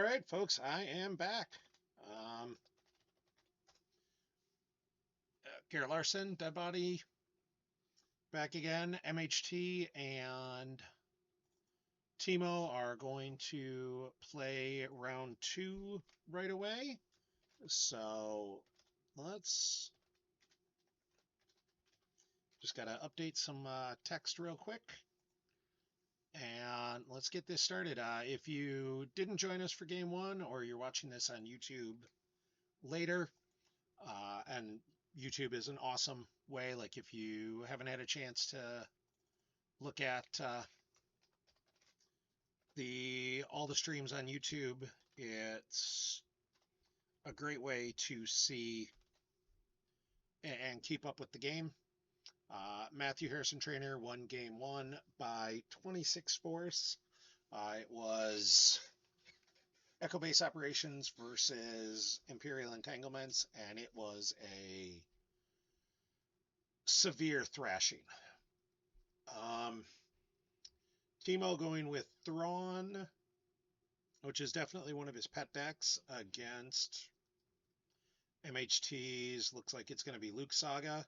right, folks, I am back. Um, Garrett Larson, Dead Body, back again. MHT and Timo are going to play round 2 right away. So let's just got to update some text real quick. And let's get this started. If you didn't join us for game 1 or you're watching this on YouTube later, and YouTube is an awesome way. Like if you haven't had a chance to look at all the streams on YouTube, it's a great way to see and keep up with the game. Matthew Harrison-Trainor won game 1 by 26 force. It was Echo Base Operations versus Imperial Entanglements, and it was a severe thrashing. Timo going with Thrawn, which is definitely one of his pet decks, against MHT's. Looks like it's going to be Luke Saga.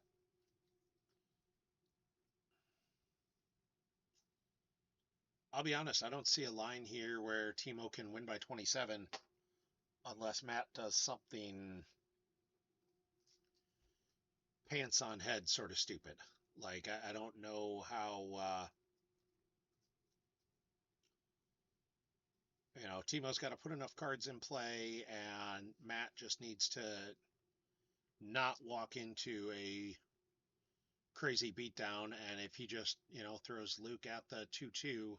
I'll be honest, I don't see a line here where Timo can win by 27 unless Matt does something pants on head sort of stupid. Like, I don't know how, Timo's got to put enough cards in play, and Matt just needs to not walk into a crazy beatdown. And if he just, throws Luke at the 2-2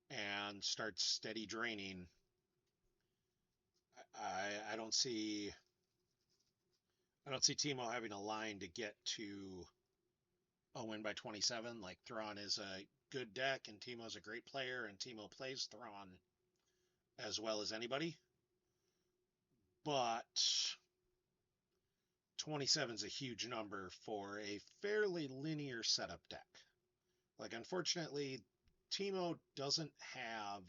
and starts steady draining, I don't see Timo having a line to get to a win by 27. Like, Thrawn is a good deck, and Timo's a great player, and Timo plays Thrawn as well as anybody. But 27 is a huge number for a fairly linear setup deck. Like, unfortunately, Timo doesn't have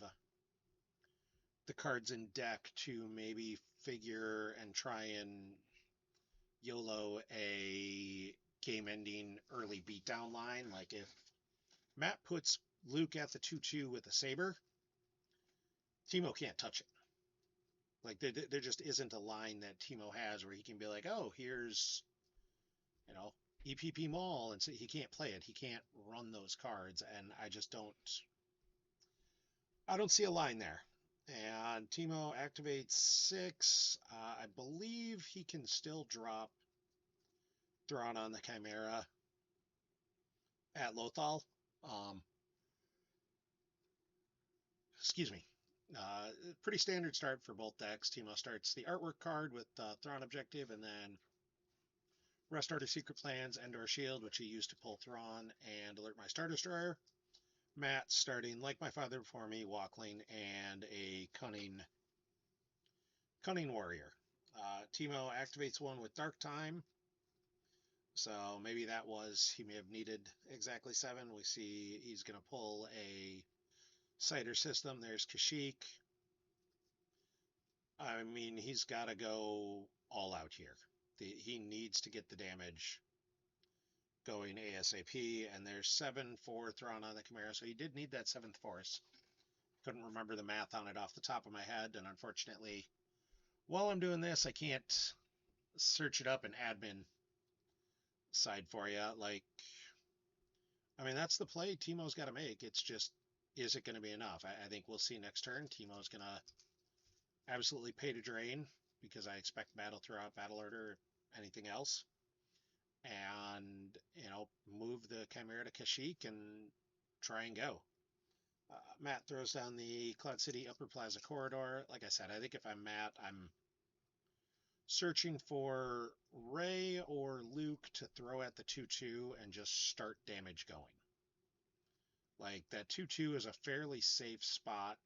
the cards in deck to maybe figure and try and YOLO a game-ending early beatdown line. Like, if Matt puts Luke at the 2-2 with a Saber, Timo can't touch it. Like, there just isn't a line that Timo has where he can be like, oh, here's, EPP Maul, and so he can't play it. He can't run those cards, and I don't see a line there. And Timo activates 6. I believe he can still drop Thrawn on the Chimera at Lothal. Excuse me. Pretty standard start for both decks. Timo starts the artwork card with Thrawn objective, and then Restore to Secret Plans, Endor Shield, which he used to pull Thrawn and alert my Star Destroyer. Matt starting Like My Father Before Me, Walkling, and a Cunning Warrior. Timo activates one with Dark Time. So maybe he may have needed exactly 7. We see he's going to pull a Cider System. There's Kashyyyk. I mean, he's got to go all out here. He needs to get the damage going ASAP, and there's 7 for Thrawn on the Chimera, so he did need that 7th force. Couldn't remember the math on it off the top of my head, and unfortunately, while I'm doing this, I can't search it up in admin side for you. Like, I mean, that's the play Timo's got to make. It's just, is it going to be enough? I think we'll see next turn. Timo's going to absolutely pay to drain, because I expect battle throughout battle order, or anything else. And, move the Chimera to Kashyyyk and try and go. Matt throws down the Cloud City Upper Plaza Corridor. Like I said, I think if I'm Matt, I'm searching for Rey or Luke to throw at the 2-2 and just start damage going. Like, that 2-2 is a fairly safe spot,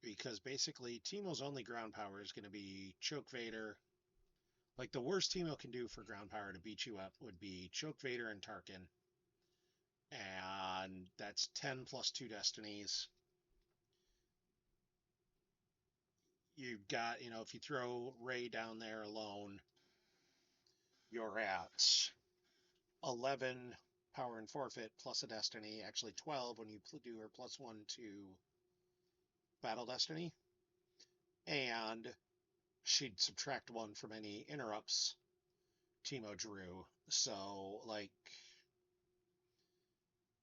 because basically Timo's only ground power is going to be Choke Vader. Like, the worst Timo can do for ground power to beat you up would be Choke Vader and Tarkin. And that's 10 plus 2 destinies. you've got, if you throw Ray down there alone, you're at 11 power and forfeit plus a destiny, actually 12 when you do her +1 to battle destiny, and she'd subtract 1 from any interrupts Timo drew. So, like,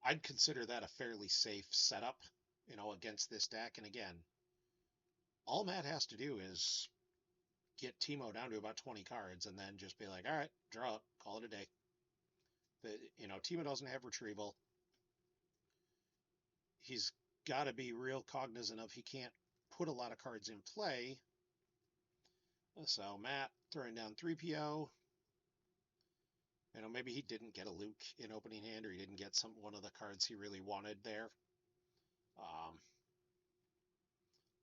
I'd consider that a fairly safe setup, against this deck. And again, all Matt has to do is get Timo down to about 20 cards and then just be like, all right, draw up, call it a day. Timo doesn't have retrieval. He's got to be real cognizant of he can't put a lot of cards in play. So Matt throwing down 3PO. Maybe he didn't get a Luke in opening hand, or he didn't get one of the cards he really wanted there.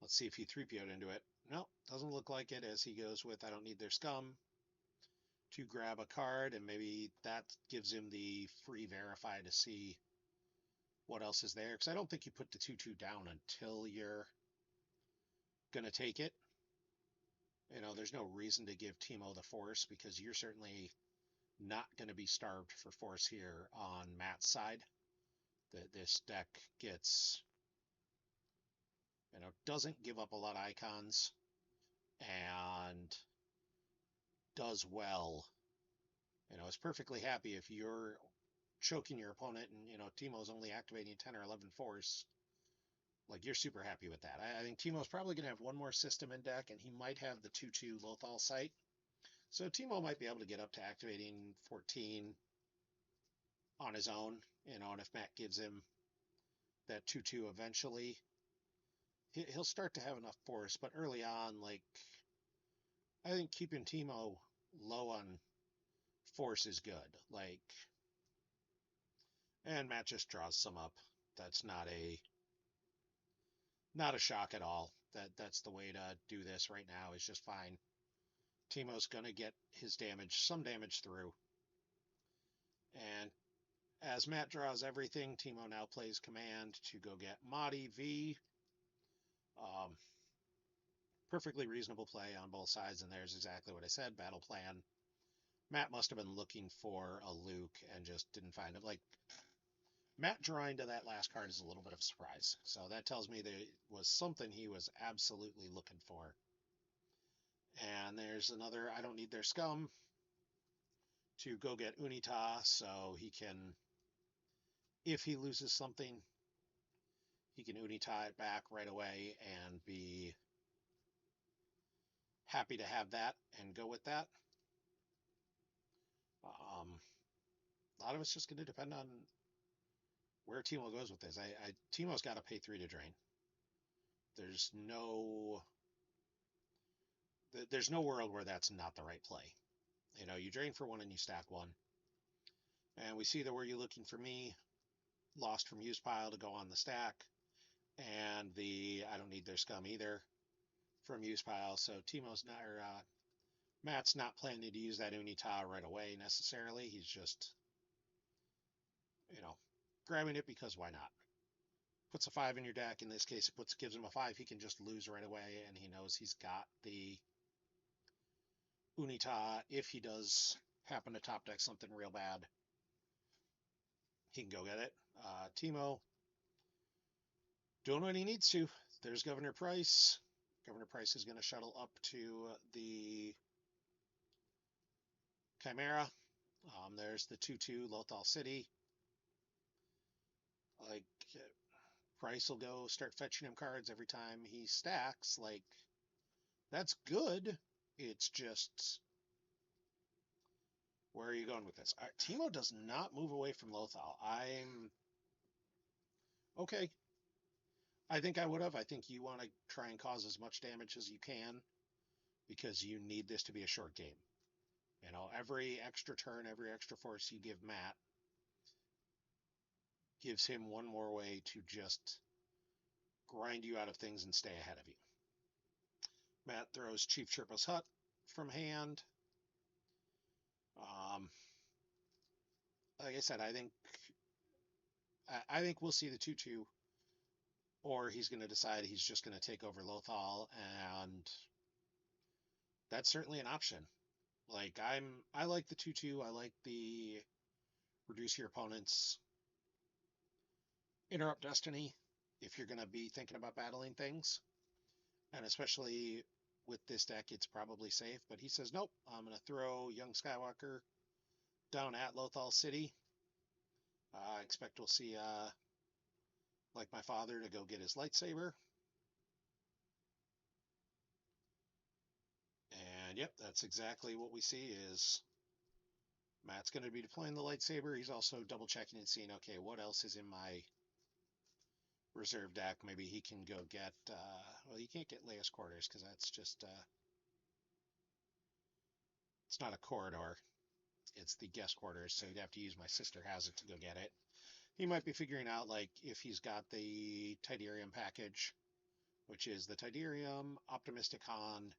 Let's see if he 3PO'd into it. No, doesn't look like it, as he goes with I don't need their scum to grab a card, and maybe that gives him the free verify to see what else is there, because I don't think you put the 2/2 down until you're going to take it. There's no reason to give Timo the force, because you're certainly not going to be starved for force here on Matt's side. This deck gets, doesn't give up a lot of icons and does well. Is perfectly happy if you're choking your opponent and, Timo's only activating 10 or 11 force. Like, you're super happy with that. I think Timo's probably going to have one more system in deck, and he might have the 2/2 Lothal sight. So Timo might be able to get up to activating 14 on his own, and if Matt gives him that 2/2 eventually, he'll start to have enough force. But early on, like, I think keeping Timo low on force is good. Like, and Matt just draws some up. That's not a shock at all. That's the way to do this right now, is just fine. Timo's going to get his some damage through. And as Matt draws everything, Timo now plays command to go get Mahdi V. Perfectly reasonable play on both sides, and there's exactly what I said, battle plan. Matt must have been looking for a Luke and just didn't find it. Like, Matt drawing to that last card is a little bit of a surprise. So that tells me there was something he was absolutely looking for. And there's another I don't need their scum to go get Unita, so he can, if he loses something, he can Unita it back right away and be happy to have that and go with that. A lot of it's just going to depend on where Timo goes with this. Timo's got to pay 3 to drain. There's no world where that's not the right play. You drain for 1 and you stack 1. And we see that where you're looking for me, lost from use pile to go on the stack, and the I don't need their scum either from use pile. So Timo's not, or Matt's not planning to use that Unita right away necessarily. He's just, grabbing it because why not? Puts a 5 in your deck. In this case, it gives him a 5 he can just lose right away, and he knows he's got the Unita. If he does happen to top deck something real bad, he can go get it. Timo doing what he needs to. There's Governor Price. Governor Price is going to shuttle up to the Chimera. There's the 2/2 Lothal City. Like, Price will go start fetching him cards every time he stacks. Like, that's good. It's just, where are you going with this? Timo does not move away from Lothal. I'm okay. I think I would have. I think you want to try and cause as much damage as you can, because you need this to be a short game. Every extra turn, every extra force you give Matt gives him one more way to just grind you out of things and stay ahead of you. Matt throws Chief Chirpa's Hut from hand. Like I said, I think we'll see the 2/2 or he's going to decide he's just going to take over Lothal, and that's certainly an option. Like I like the 2/2. I like the reduce your opponent's interrupt destiny if you're going to be thinking about battling things, and especially with this deck, it's probably safe. But he says nope. I'm going to throw young Skywalker down at Lothal City. I expect we'll see like my father to go get his lightsaber. And yep, that's exactly what we see is Matt's going to be deploying the lightsaber. He's also double checking and seeing, okay, what else is in my reserve deck? Maybe he can go get, well, you can't get Leia's quarters because that's just, it's not a corridor. It's the guest quarters, so you'd have to use my sister has it to go get it. He might be figuring out, like, if he's got the Tidarium package, which is the Tidarium, Optimistic Han,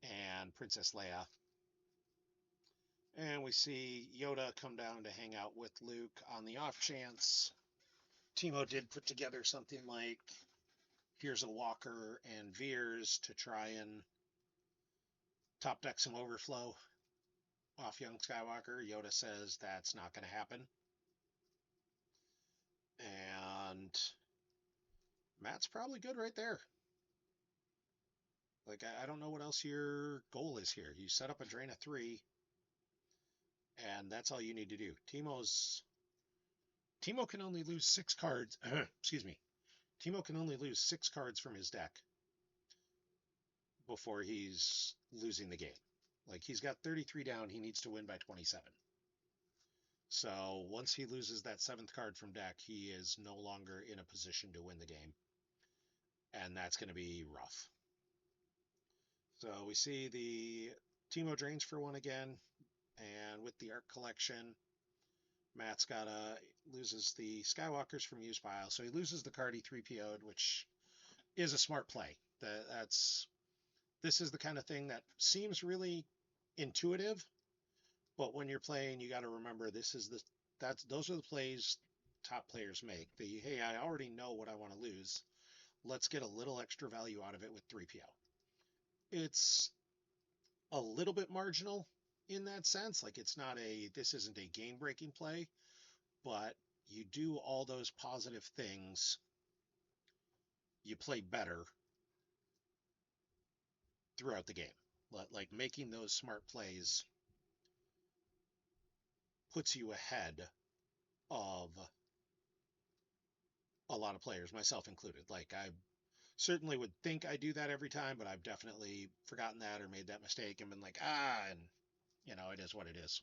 and Princess Leia. And we see Yoda come down to hang out with Luke on the off chance. Timo did put together something like, here's a Walker and Veers to try and top deck some overflow off young Skywalker. Yoda says that's not going to happen. And Matt's probably good right there. Like, I don't know what else your goal is here. You set up a drain of 3, and that's all you need to do. Timo can only lose 6 cards. Excuse me. Timo can only lose 6 cards from his deck before he's losing the game. Like, he's got 33 down. He needs to win by 27. So once he loses that 7th card from deck, he is no longer in a position to win the game. And that's going to be rough. So we see the Timo drains for 1 again. And with the Arc Collection, Matt's loses the Skywalkers from use pile. So he loses the card he 3PO'd, which is a smart play. This is the kind of thing that seems really intuitive, but when you're playing, you got to remember those are the plays top players make. Hey, I already know what I want to lose. Let's get a little extra value out of it with 3PO. It's a little bit marginal in that sense. Like, this isn't a game-breaking play, but you do all those positive things, you play better throughout the game. Like, making those smart plays puts you ahead of a lot of players, myself included. Like, I certainly would think I do that every time, but I've definitely forgotten that or made that mistake and been like, and it is what it is.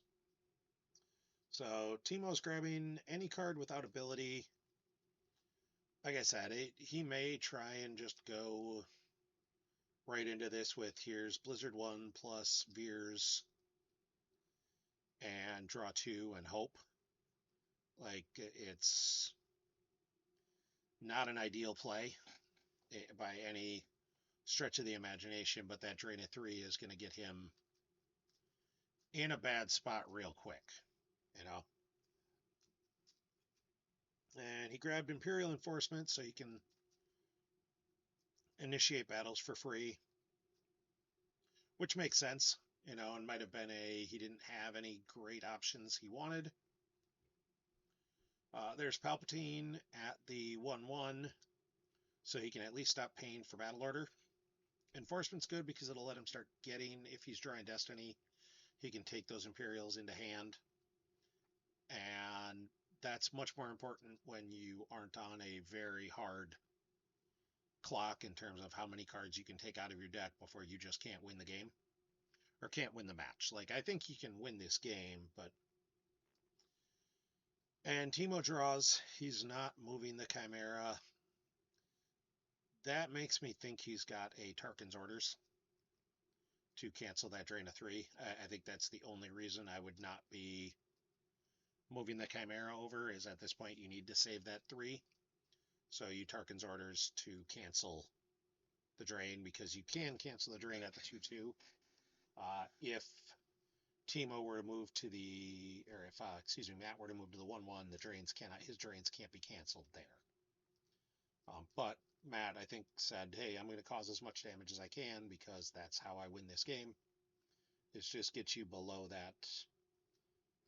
So Timo's grabbing any card without ability. Like I said, he may try and just go right into this with here's Blizzard 1 plus Veers and draw 2 and hope. Like, it's not an ideal play by any stretch of the imagination, but that drain of 3 is going to get him in a bad spot real quick, And he grabbed Imperial Enforcement so he can initiate battles for free, which makes sense, and might have been he didn't have any great options he wanted. There's Palpatine at the 1/1, so he can at least stop paying for battle order. Enforcement's good because it'll let him start getting, if he's drawing Destiny, he can take those Imperials into hand. And that's much more important when you aren't on a very hard clock in terms of how many cards you can take out of your deck before you just can't win the game or can't win the match. Like, I think he can win this game, but and Timo draws. He's not moving the Chimera. That makes me think he's got a Tarkin's Orders to cancel that drain of 3. I think that's the only reason I would not be moving the Chimera over, is at this point you need to save that 3. So you Tarkin's Orders to cancel the drain, because you can cancel the drain at the 2/2. If Timo were to move to if Matt were to move to the 1/1, his drains can't be canceled there. But Matt, I think, said, hey, I'm going to cause as much damage as I can because that's how I win this game. It's just get you below that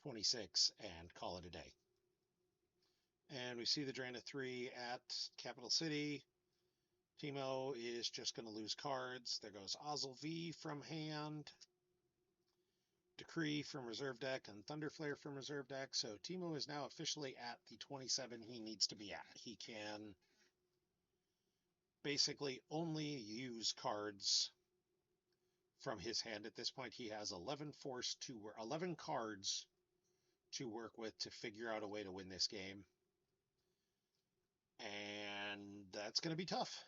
26 and call it a day. And we see the drain of 3 at Capital City. Timo is just going to lose cards. There goes Ozzel V from hand, Decree from reserve deck, and Thunderflare from reserve deck. So Timo is now officially at the 27 he needs to be at. He can basically only use cards from his hand at this point. He has 11 cards to work with to figure out a way to win this game. And that's going to be tough.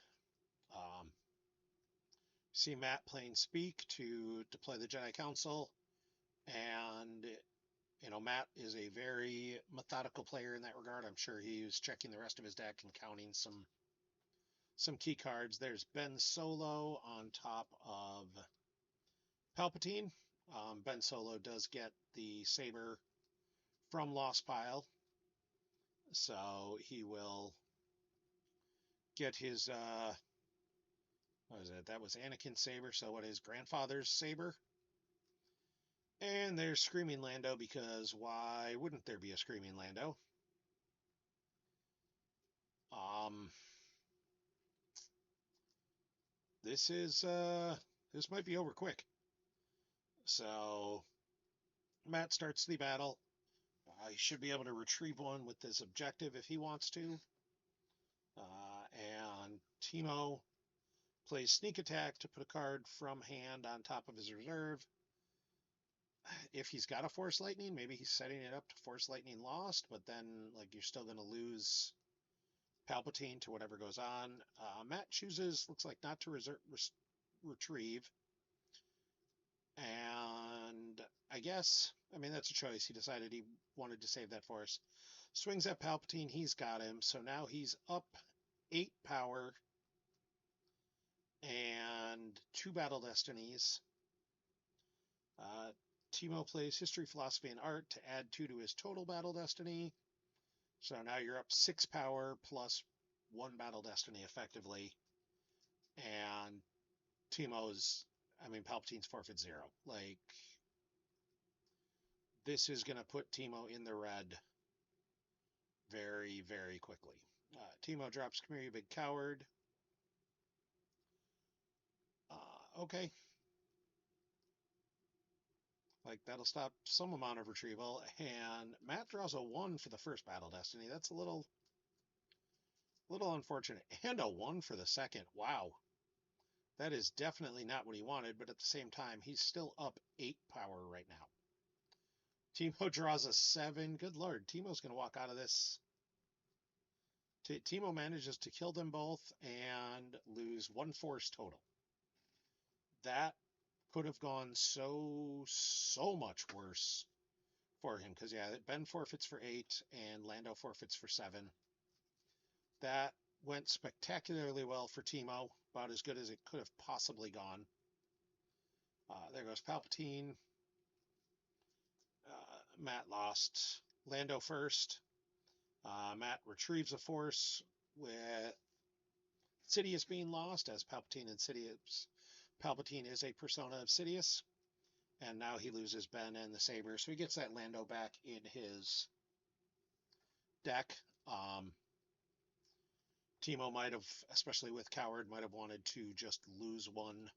See Matt playing Speak to play the Jedi Council. And, Matt is a very methodical player in that regard. I'm sure he was checking the rest of his deck and counting some key cards. There's Ben Solo on top of Palpatine. Ben Solo does get the saber from Lost Pile, so he will get his what was it? That was Anakin's saber, so what, his grandfather's saber? And there's Screaming Lando, because why wouldn't there be a Screaming Lando? This might be over quick. So Matt starts the battle. He should be able to retrieve one with this objective if he wants to. And Timo plays Sneak Attack to put a card from hand on top of his reserve. If he's got a Force Lightning, maybe he's setting it up to Force Lightning Lost, but then you're still going to lose Palpatine to whatever goes on. Matt chooses, looks like, not to retrieve. And I guess, that's a choice. He decided he wanted to save that Force. Swings at Palpatine. He's got him. So now he's up 8 power and 2 Battle Destinies. Timo plays History, Philosophy, and Art to add 2 to his total Battle Destiny. So now you're up 6 power plus 1 Battle Destiny effectively. And Palpatine's forfeit 0. This is going to put Timo in the red very, very quickly. Timo drops Come Here, You Big Coward. Okay. That'll stop some amount of retrieval. And Matt draws a 1 for the first Battle Destiny. That's a little unfortunate. And a 1 for the second. Wow. That is definitely not what he wanted, but at the same time, he's still up 8 power right now. Timo draws a 7. Good Lord. Timo's going to walk out of this. Timo manages to kill them both and lose 1 force total. That could have gone so much worse for him, because Ben forfeits for 8 and Lando forfeits for 7. That went spectacularly well for Timo, about as good as it could have possibly gone. There goes Palpatine. Matt lost Lando first. Matt retrieves a force with Sidious being lost, as Palpatine is a persona of Sidious. And now he loses Ben and the saber, so he gets that Lando back in his deck. Timo might have, especially with Coward, might have wanted to just lose 1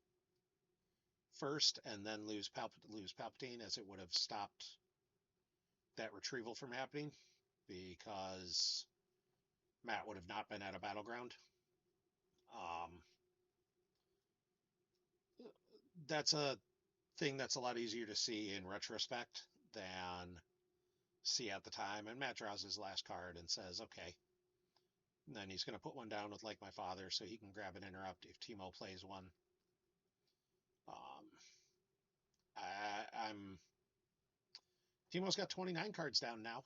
first and then lose Palpatine, as it would have stopped that retrieval from happening, because Matt would have not been at a battleground. That's a thing that's a lot easier to see in retrospect than see at the time. And Matt draws his last card and says, okay. And then he's going to put 1 down with Like My Father so he can grab an interrupt if Timo plays 1. Timo's got 29 cards down now.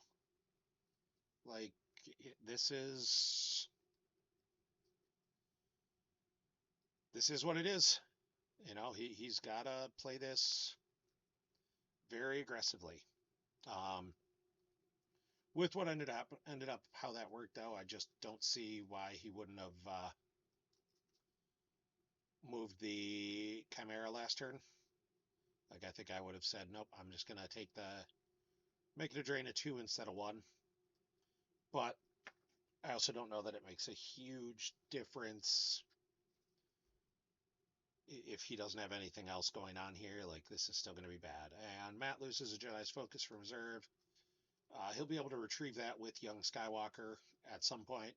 This is what it is. He's got to play this very aggressively. With what ended up how that worked, though, I just don't see why he wouldn't have moved the Chimera last turn. Like, I think I would have said, nope, I'm just going to take make it a drain of 2 instead of 1. But I also don't know that it makes a huge difference if he doesn't have anything else going on here. Like, this is still going to be bad. And Matt loses a Jedi's Focus from reserve. He'll be able to retrieve that with young Skywalker at some point.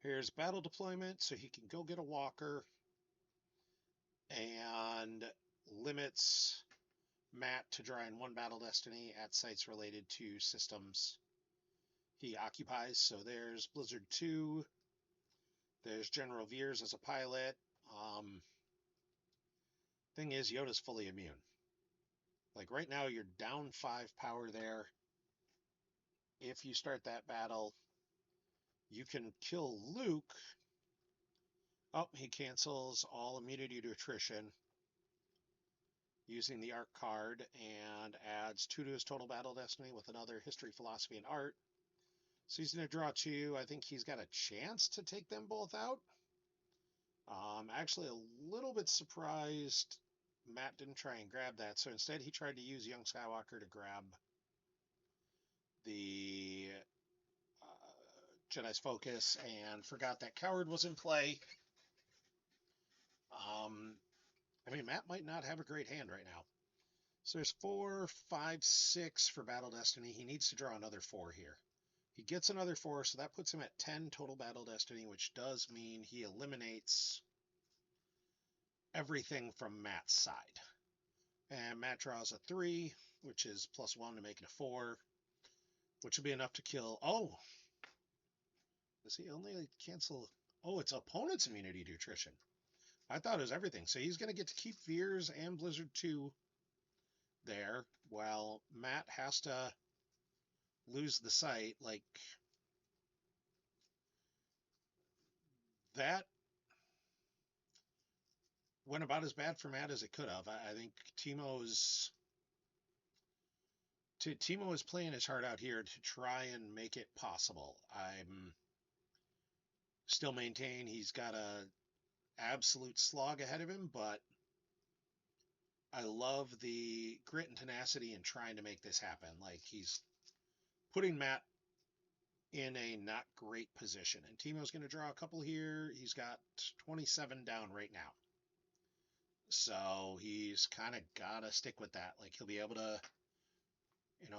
Here's battle deployment, so he can go get a walker and limits Matt to drawing 1 battle destiny at sites related to systems he occupies. So there's Blizzard 2. There's General Veers as a pilot. Thing is, Yoda's fully immune. Like, right now, you're down 5 power there. If you start that battle, you can kill Luke. Oh, he cancels all immunity to attrition using the Arc card and adds 2 to his total battle destiny with another History, Philosophy, and Art. So he's going to draw 2. I think he's got a chance to take them both out. Actually, a little bit surprised Matt didn't try and grab that. So instead, he tried to use young Skywalker to grab the Jedi's Focus and forgot that Coward was in play. I mean, Matt might not have a great hand right now. So there's 4, 5, 6 for Battle Destiny. He needs to draw another 4 here. He gets another 4, so that puts him at 10 total Battle Destiny, which does mean he eliminates everything from Matt's side. And Matt draws a 3, which is +1 to make it a 4, which will be enough to kill. Oh! Does he only cancel? Oh, it's opponent's immunity to attrition. I thought it was everything. So he's going to get to keep Veers and Blizzard 2 there, while Matt has to lose the site. Like, that went about as bad for Matt as it could have. I think Timo is playing his heart out here to try and make it possible. I'm still maintain he's got a absolute slog ahead of him, but I love the grit and tenacity in trying to make this happen. Like, he's putting Matt in a not great position. And Timo's going to draw a couple here. He's got 27 down right now. So he's kind of got to stick with that. Like, he'll be able to,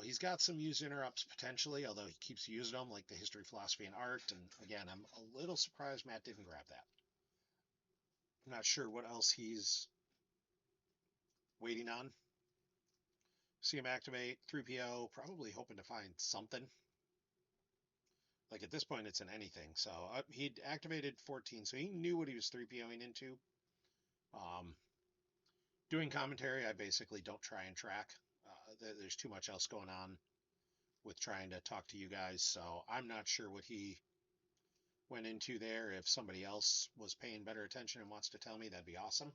he's got some used interrupts potentially, although he keeps using them, like the History, Philosophy, and Art. And again, I'm a little surprised Matt didn't grab that. I'm not sure what else he's waiting on. See him activate 3PO, probably hoping to find something. Like, at this point, it's an anything. So he'd activated 14, so he knew what he was 3POing into. Doing commentary, I basically don't try and track. There's too much else going on with trying to talk to you guys, so I'm not sure what he went into there. If somebody else was paying better attention and wants to tell me, that'd be awesome.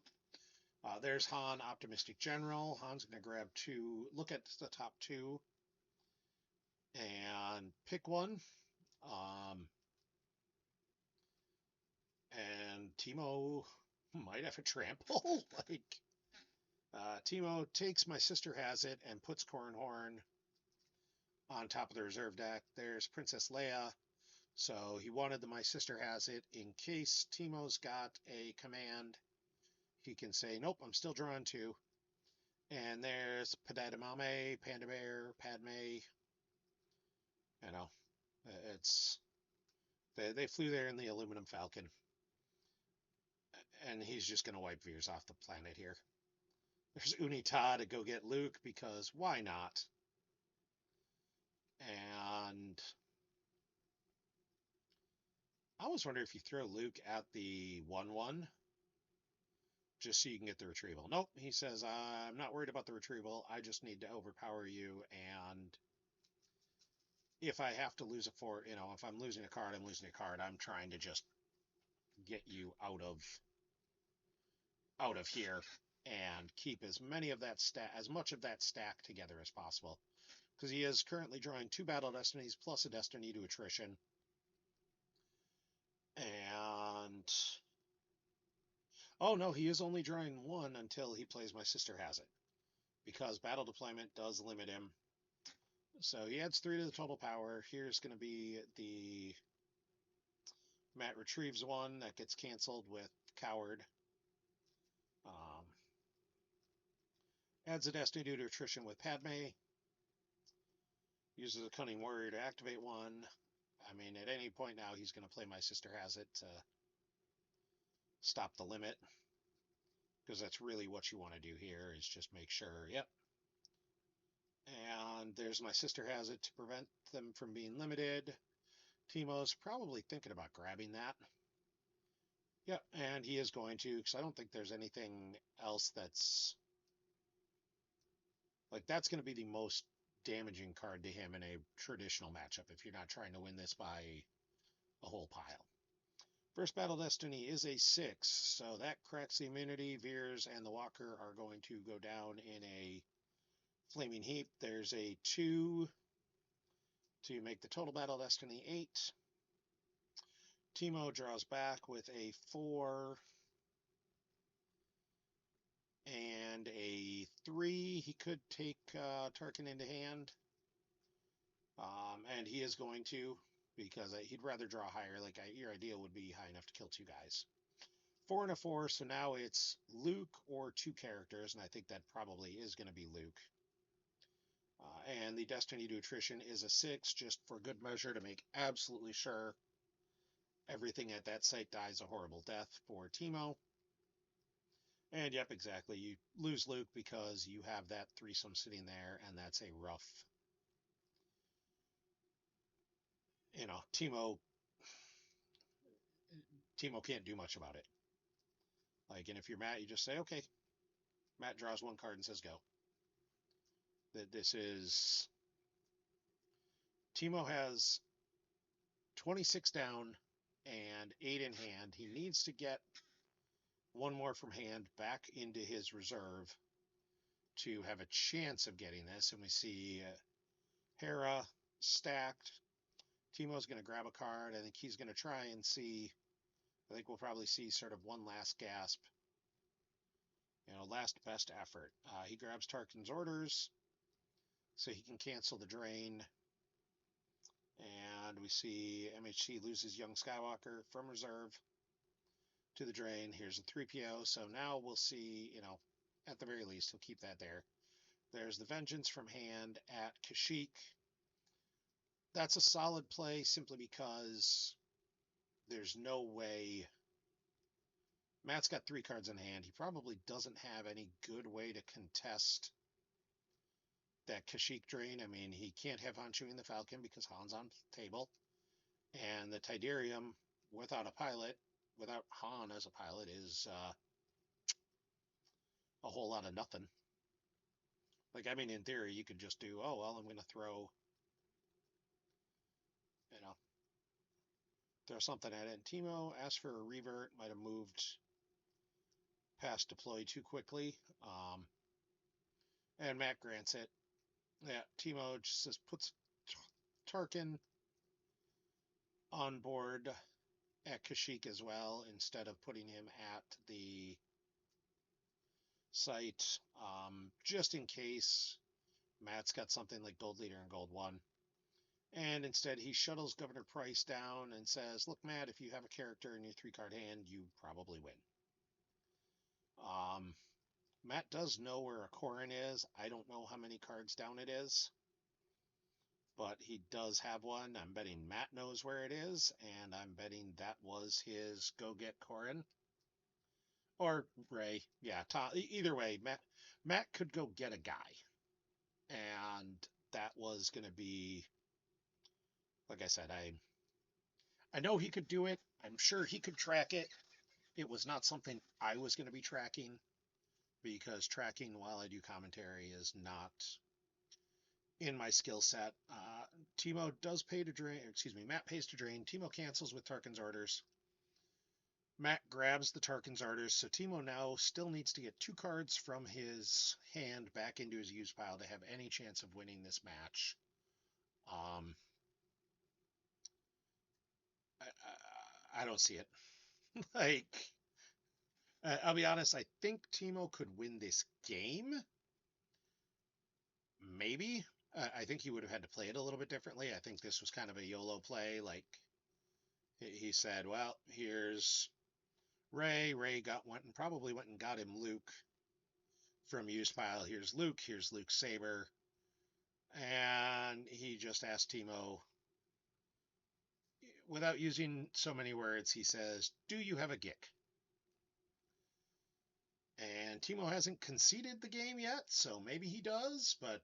There's Han, Optimistic General. Han's going to grab 2, look at the top 2, and pick one. And Timo might have a trample. Like, Timo takes My Sister Has It and puts Cornhorn on top of the reserve deck. There's Princess Leia. So he wanted the My Sister Has It in case Timo's got a command. He can say, nope, I'm still drawing 2. And there's Padadamame, Panda Bear, Padme. It's they flew there in the Aluminum Falcon. And he's just going to wipe Veers off the planet here. There's Unita to go get Luke, because why not? And I always wonder if you throw Luke at the 1-1 just so you can get the retrieval. Nope, he says, I'm not worried about the retrieval. I just need to overpower you, and if I have to lose a 4, if I'm losing a card, I'm losing a card. I'm trying to just get you out of here and keep as much of that stack together as possible. because he is currently drawing 2 Battle Destinies plus a Destiny to Attrition. And oh no, he is only drawing 1 until he plays My Sister Has It, because Battle Deployment does limit him. So he adds 3 to the total power. Here's going to be the Matt retrieves 1 that gets canceled with Coward. Adds a Destiny due to Attrition with Padme. Uses a Cunning Warrior to activate 1. I mean, at any point now, he's going to play My Sister Has It to stop the limit. Because that's really what you want to do here, is just make sure, yep. And there's My Sister Has It to prevent them from being limited. Timo's probably thinking about grabbing that. Yep, and he is going to, because I don't think there's anything else that's... Like, that's going to be the most damaging card to him in a traditional matchup if you're not trying to win this by a whole pile. First Battle Destiny is a 6, so that cracks the immunity. Veers and the Walker are going to go down in a Flaming Heap. There's a 2 to make the total Battle Destiny 8. Timo draws back with a 4 and a 3. He could take Tarkin into hand. And he is going to, because he'd rather draw higher. Like, your idea would be high enough to kill 2 guys. 4 and a 4, so now it's Luke or 2 characters, and I think that probably is going to be Luke. And the Destiny to Attrition is a 6, just for good measure, to make absolutely sure everything at that site dies a horrible death for Timo. And yep, exactly, you lose Luke because you have that threesome sitting there, and that's a rough... You know, Timo can't do much about it. Like, and if you're Matt, you just say, okay. Matt draws 1 card and says go. That this is... Timo has 26 down and 8 in hand. He needs to get 1 more from hand back into his reserve to have a chance of getting this. And we see Hera stacked. Timo's going to grab a card. I think he's going to try and see... I think we'll probably see sort of one last gasp. You know, last best effort. He grabs Tarkin's orders so he can cancel the drain. And we see MHC loses Young Skywalker from reserve to the drain. Here's a 3PO. So now we'll see, you know, at the very least, he'll keep that there. There's the Vengeance from hand at Kashyyyk. That's a solid play simply because there's no way... Matt's got 3 cards in hand. He probably doesn't have any good way to contest that Kashyyyk drain. I mean, he can't have Han chewing the Falcon because Han's on table. And the Tidarium, without a pilot, without Han as a pilot, is a whole lot of nothing. Like, I mean, in theory, you could just do, oh, well, I'm going to throw, you know, throw something at it. And Timo asked for a revert, might have moved past deploy too quickly. And Matt grants it. Yeah, Timo just puts Tarkin on board at Kashyyyk as well, instead of putting him at the site, just in case Matt's got something like Gold Leader and Gold 1. And instead he shuttles Governor Price down and says, look, Matt, if you have a character in your 3-card hand, you probably win. Matt does know where a Corrin is. I don't know how many cards down it is, but he does have one. I'm betting Matt knows where it is, and I'm betting that was his go get Corrin. Or Ray. Yeah, Tom, either way, Matt could go get a guy. And that was going to be, like I said, I know he could do it. I'm sure he could track it. It was not something I was going to be tracking, because tracking while I do commentary is not in my skill set. Timo does pay to drain, Matt pays to drain. Timo cancels with Tarkin's orders. Matt grabs the Tarkin's Ardors, so Timo now still needs to get 2 cards from his hand back into his use pile to have any chance of winning this match. I don't see it. Like, I'll be honest, I think Timo could win this game. Maybe. I think he would have had to play it a little bit differently. I think this was kind of a YOLO play. Like, he said, well, here's Ray. Ray probably went and got him Luke from use pile. Here's Luke's saber. And he just asked Timo, without using so many words, he says, do you have a Gick? And Timo hasn't conceded the game yet, so maybe he does, but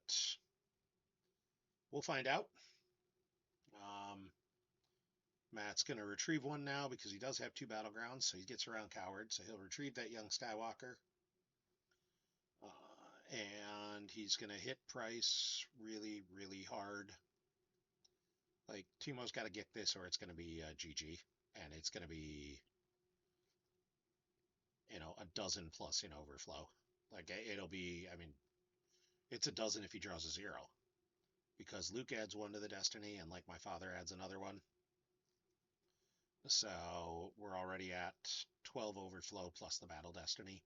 we'll find out. Matt's going to retrieve one now because he does have 2 battlegrounds, so he gets around Coward, so he'll retrieve that young Skywalker. And he's going to hit Price really, really hard. Like, Timo's got to get this or it's going to be GG, and it's going to be, a dozen plus in overflow. Like, it'll be, it's a dozen if he draws a 0. Because Luke adds 1 to the Destiny, and like my father adds another one. So we're already at 12 overflow plus the Battle Destiny.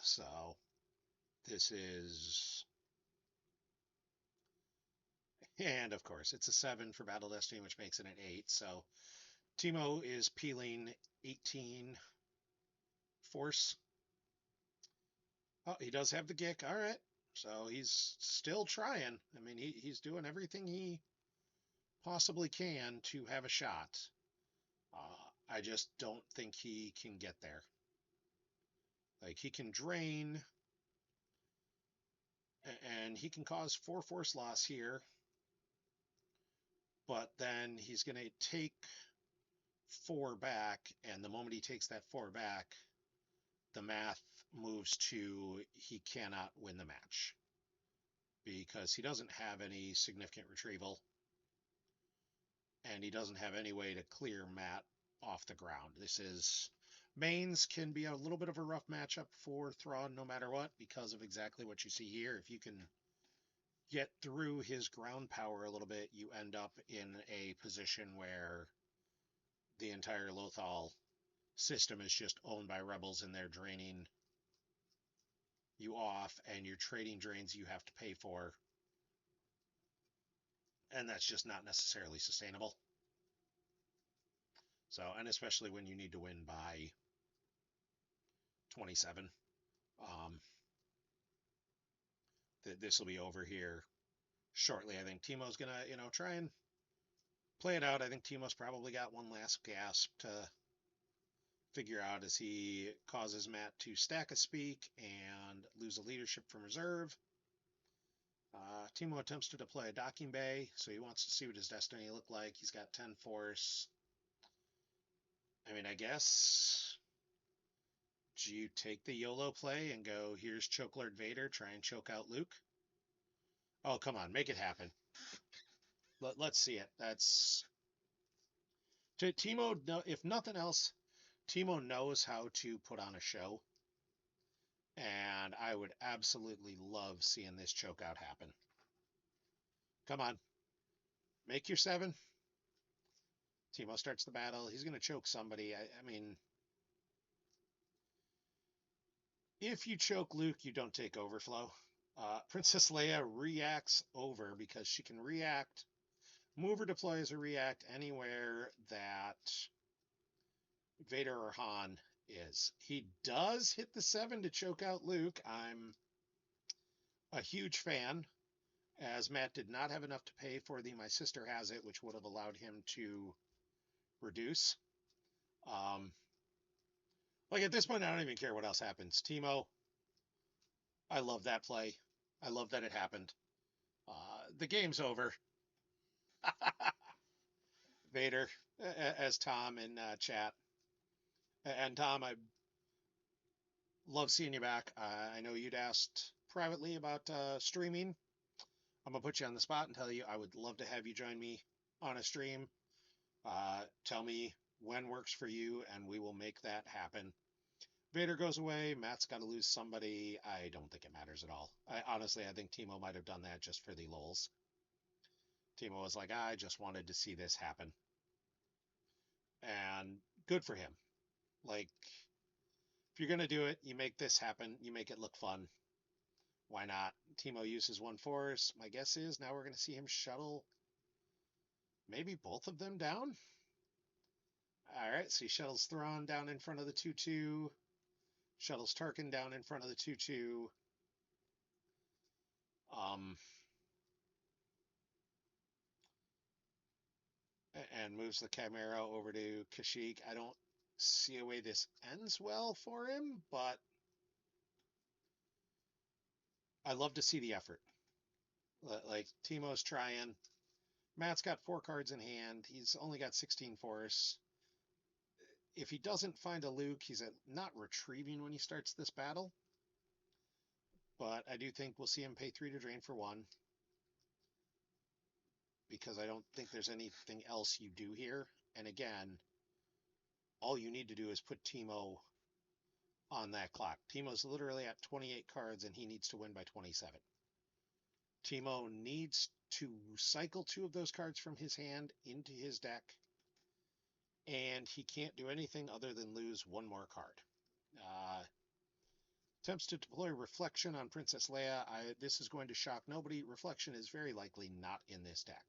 So this is... And of course, it's a 7 for Battle Destiny, which makes it an 8. So Timo is peeling 18 force. Oh, he does have the Gick. All right. So he's still trying. He's doing everything he possibly can to have a shot. I just don't think he can get there. Like, he can drain, and he can cause 4 force loss here, but then he's going to take 4 back, and the moment he takes that 4 back, the math moves to he cannot win the match because he doesn't have any significant retrieval, and he doesn't have any way to clear Matt off the ground. Mains can be a little bit of a rough matchup for Thrawn no matter what because of exactly what you see here. If you can get through his ground power a little bit, you end up in a position where the entire Lothal system is just owned by rebels and they're draining you off, and you're trading drains you have to pay for, and that's just not necessarily sustainable. So, and especially when you need to win by 27. This will be over here shortly. I think Timo's gonna, try and play it out. I think Timo's probably got one last gasp to figure out as he causes Matt to stack a speak and lose a leadership from reserve. Timo attempts to deploy a docking bay, so he wants to see what his destiny looked like. He's got 10 force. I guess, do you take the YOLO play and go, here's Chokelord Vader, try and choke out Luke? Oh, come on, make it happen. Let's see it. That's... Timo, if nothing else, Timo knows how to put on a show, and I would absolutely love seeing this chokeout happen. Come on. Make your 7. Timo starts the battle. He's going to choke somebody. If you choke Luke, you don't take overflow. Princess Leia reacts over because she can react, move or deploy as a react anywhere that Vader or Han is. He does hit the 7 to choke out Luke. I'm a huge fan, as Matt did not have enough to pay for the My Sister Has It, which would have allowed him to reduce. Like, at this point, I don't even care what else happens. Timo, I love that play. I love that it happened. The game's over. Vader, as Tom in chat. And Tom, I love seeing you back. I know you'd asked privately about streaming. I'm going to put you on the spot and tell you I would love to have you join me on a stream. Tell me when works for you, and we will make that happen. Vader goes away. Matt's got to lose somebody. I don't think it matters at all. Honestly, I think Timo might have done that just for the lulz. Timo was like, I just wanted to see this happen. And good for him. Like, if you're going to do it, you make this happen. You make it look fun. Why not? Timo uses one force. My guess is now we're going to see him shuttle maybe both of them down. All right, so he shuttles Thrawn down in front of the 2-2. Shuttles Tarkin down in front of the 2-2. And moves the Chimera over to Kashyyyk. I don't see a way this ends well for him, but I love to see the effort. Like, Timo's trying. Matt's got 4 cards in hand. He's only got 16 force. If he doesn't find a Luke, he's not retrieving when he starts this battle. But I do think we'll see him pay 3 to drain for 1. Because I don't think there's anything else you do here. And again, all you need to do is put Timo on that clock. Timo's literally at 28 cards, and he needs to win by 27. Timo needs to cycle 2 of those cards from his hand into his deck, and he can't do anything other than lose 1 more card. Attempts to deploy Reflection on Princess Leia. This is going to shock nobody. Reflection is very likely not in this deck.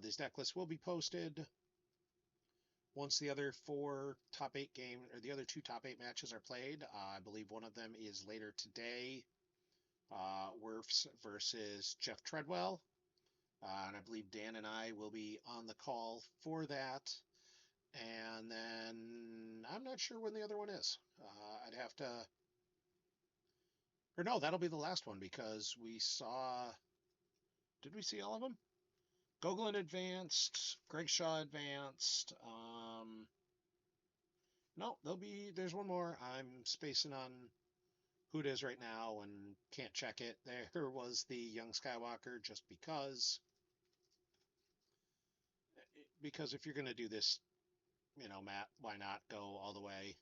This deck list will be posted once the other 4 top 8 games, or the other 2 top 8 matches are played. I believe one of them is later today. Werfs versus Jeff Treadwell. And I believe Dan and I will be on the call for that. And then I'm not sure when the other one is. I'd have to... Or no, that'll be the last one because we saw... Did we see all of them? Gogolin advanced. Greg Shaw advanced. No, there's one more. I'm spacing on who it is right now and can't check it. There was the young Skywalker just because if you're going to do this, Matt, why not go all the way?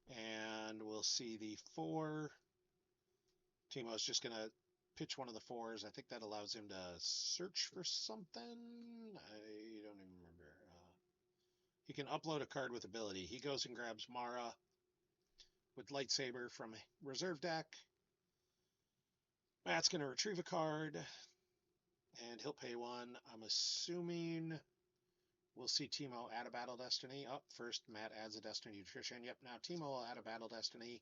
And we'll see the 4. Timo's just going to pitch one of the 4s. I think that allows him to search for something. I don't even remember. He can upload a card with ability. He goes and grabs Mara with lightsaber from reserve deck. Matt's going to retrieve a card, and he'll pay 1. I'm assuming we'll see Timo add a Battle Destiny. First Matt adds a Destiny Nutrition. Yep, now Timo will add a Battle Destiny.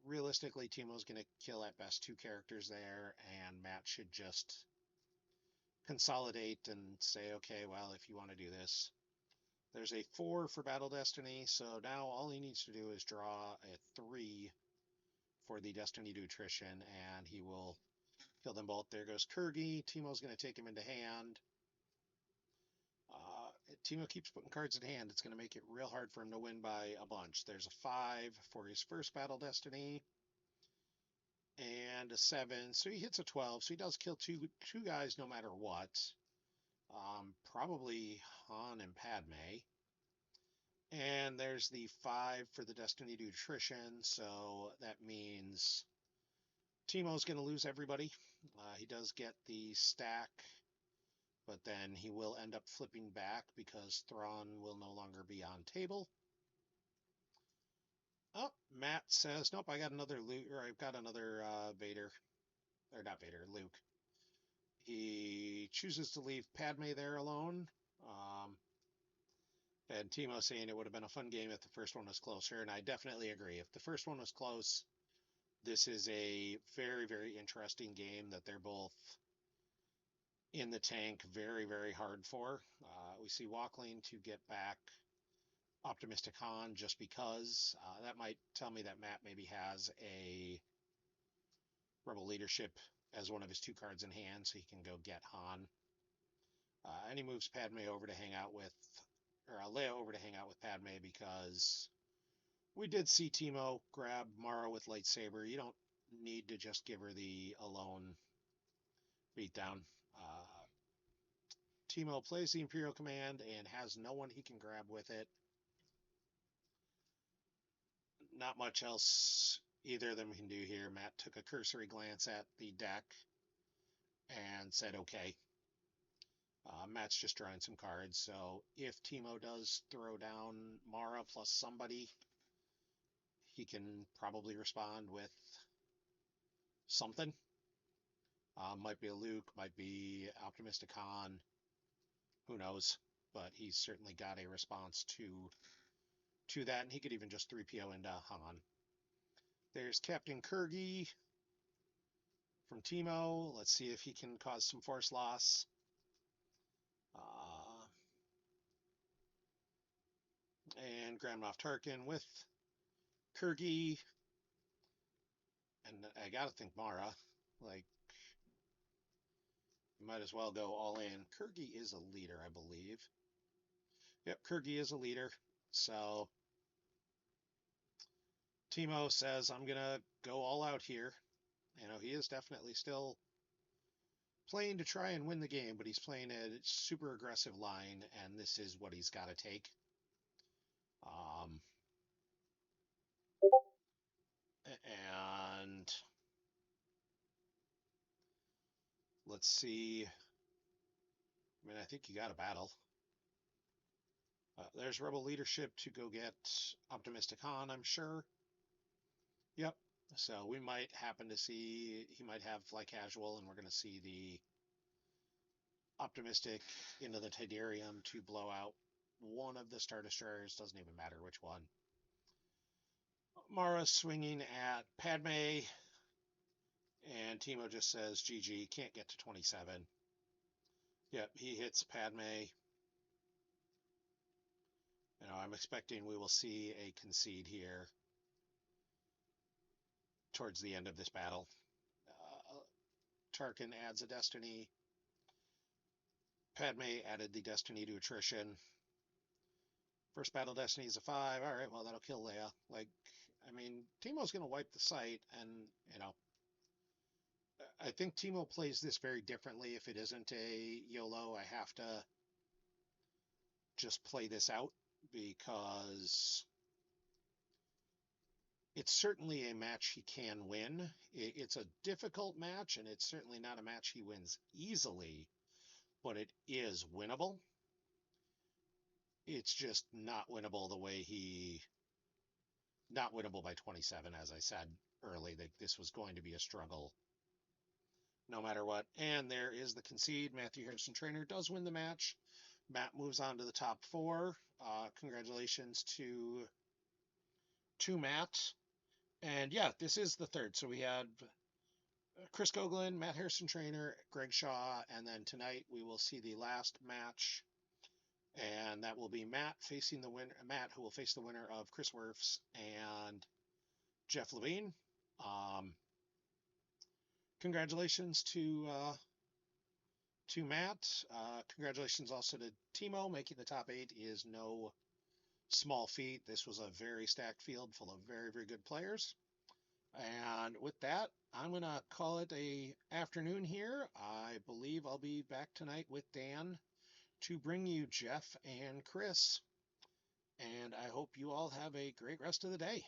Realistically, Timo's going to kill at best 2 characters there, and Matt should just consolidate and say, okay, well, if you want to do this. There's a 4 for Battle Destiny, so now all he needs to do is draw a 3 for the Destiny Nutrition, and he will kill them both. There goes Kurgi. Timo's going to take him into hand. Timo keeps putting cards in hand. It's going to make it real hard for him to win by a bunch. There's a 5 for his first Battle Destiny. And a 7. So he hits a 12. So he does kill two guys no matter what. Probably Han and Padme. And there's the 5 for the Destiny Nutrition. So that means Timo's going to lose everybody. He does get the stack, but then he will end up flipping back because Thrawn will no longer be on table. Oh, Matt says, nope, I got another Luke, or I've got another Vader. Or not Vader, Luke. He chooses to leave Padme there alone. And Timo saying it would have been a fun game if the first one was closer, and I definitely agree. If the first one was close, this is a very, very interesting game that they're both in the tank very, very hard for. We see Walkling to get back Optimistic Han just because. That might tell me that Matt maybe has a Rebel Leadership as one of his 2 cards in hand, so he can go get Han. And he moves Padme over to hang out with, or Leia over to hang out with Padme because we did see Timo grab Mara with lightsaber. You don't need to just give her the alone beatdown. Timo plays the Imperial Command and has no one he can grab with it. Not much else either of them can do here. Matt took a cursory glance at the deck and said, okay. Matt's just drawing some cards, so if Timo does throw down Mara plus somebody, he can probably respond with something. Might be a Luke, might be Optimistic Han, who knows, but he's certainly got a response to that, and he could even just 3PO into Han. There's Captain Kurgi from Timo. Let's see if he can cause some force loss. And Grand Moff Tarkin with Kurgi. And I gotta think Mara. Like, you might as well go all in. Kurgi is a leader, I believe. Yep, Kurgi is a leader. So Timo says, I'm gonna go all out here. You know, he is definitely still playing to try and win the game, but he's playing a super aggressive line, and this is what he's got to take. And let's see. I mean, I think you got a battle. There's Rebel leadership to go get Optimistic Han, I'm sure. Yep. So we might happen to see, he might have fly casual, and we're going to see the Optimistic into the Tidarium to blow out one of the Star Destroyers. Doesn't even matter which one. Mara swinging at Padme, and Timo just says, GG, can't get to 27. Yep, he hits Padme. You know, I'm expecting we will see a concede here towards the end of this battle. Tarkin adds a destiny. Padme added the destiny to attrition. First battle destiny is a 5. All right, well, that'll kill Leia. Like, I mean, Timo's going to wipe the site, and, you know, I think Timo plays this very differently. If it isn't a YOLO, I have to just play this out, because it's certainly a match he can win. It's a difficult match, and it's certainly not a match he wins easily, but it is winnable. It's just not winnable the way not winnable by 27, as I said early, that this was going to be a struggle no matter what. And there is the concede. Matthew Harrison-Trainor does win the match. Matt moves on to the top 4. Congratulations to Matt. And yeah, this is the third. So we had Chris Goglin, Matt Harrison-Trainor, Greg Shaw, and then tonight we will see the last match, and that will be Matt facing the winner. Matt, who will face the winner of Chris Werfs and Jeff Levine. Congratulations to Matt. Congratulations also to Timo. Making the top 8 is no small feat. This was a very stacked field full of very, very good players. And with that, I'm going to call it a afternoon here. I believe I'll be back tonight with Dan to bring you Jeff and Chris. And I hope you all have a great rest of the day.